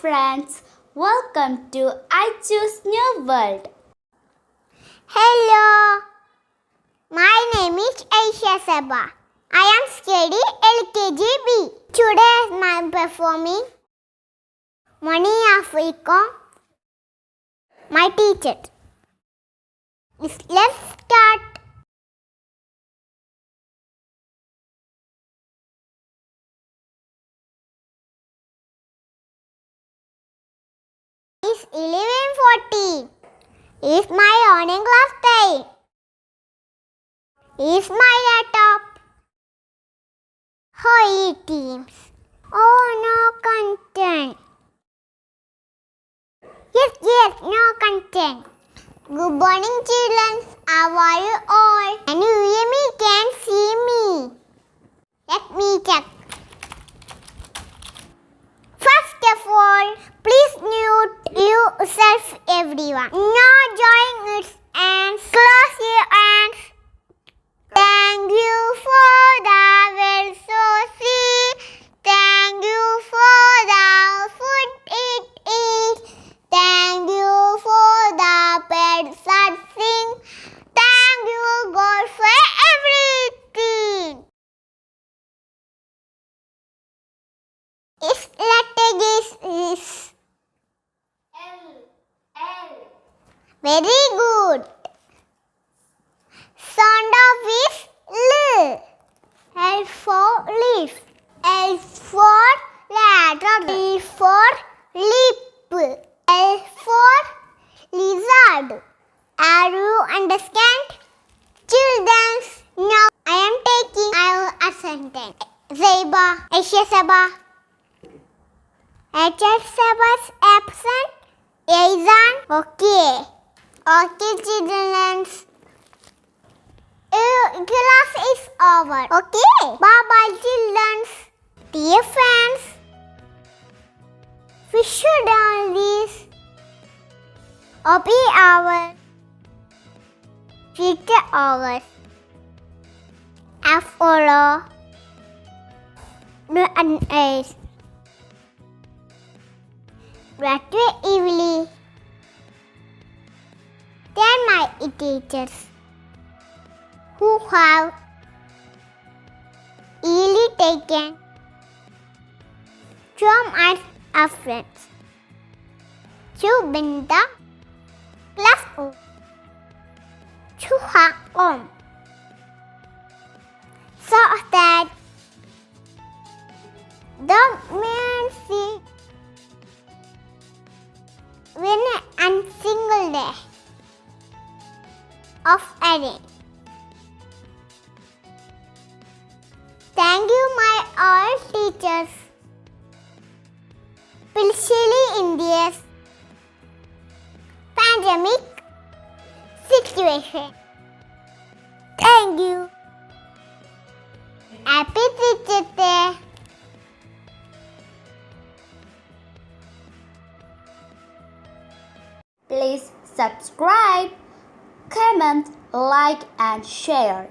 friends, welcome to Aychu's new world. Hello, my name is Aaysha Zeba. I am studying LKG B. Today I am performing monoact. My teacher. Let's start. It's 11:40. It's my online class time. It's my laptop. Hi teams. Oh no content. Yes, no content. Good morning children. How are you all? Can you hear me? Can see me? Let me check. First of all, please mute yourself everyone. No join its hands. Close your hands. Thank you for the well so see. Thank you for the food it eats. Thank you for the pets that sing. Thank you God for everything. Its letter is L. Very good. Sound of is L. L for leaf. L for ladder. L for lip. L for lizard. Are you understand? Children, now I am taking our sentence. Zeba, Aaysha Zeba. Aaysha Zeba's absent. Ayzan, okay. Okay, children. Class is over. Okay. Bye-bye, children. Dear friends, we should always obey our future hours and follow the unaided. Gradually, then my teachers who have really taken from us as friends to bring the classroom to her home so that the men see when a single day of a day. Thank you, my all teachers, especially in this pandemic situation. Thank you. Happy Teacher Day. Please subscribe, comment, like and share.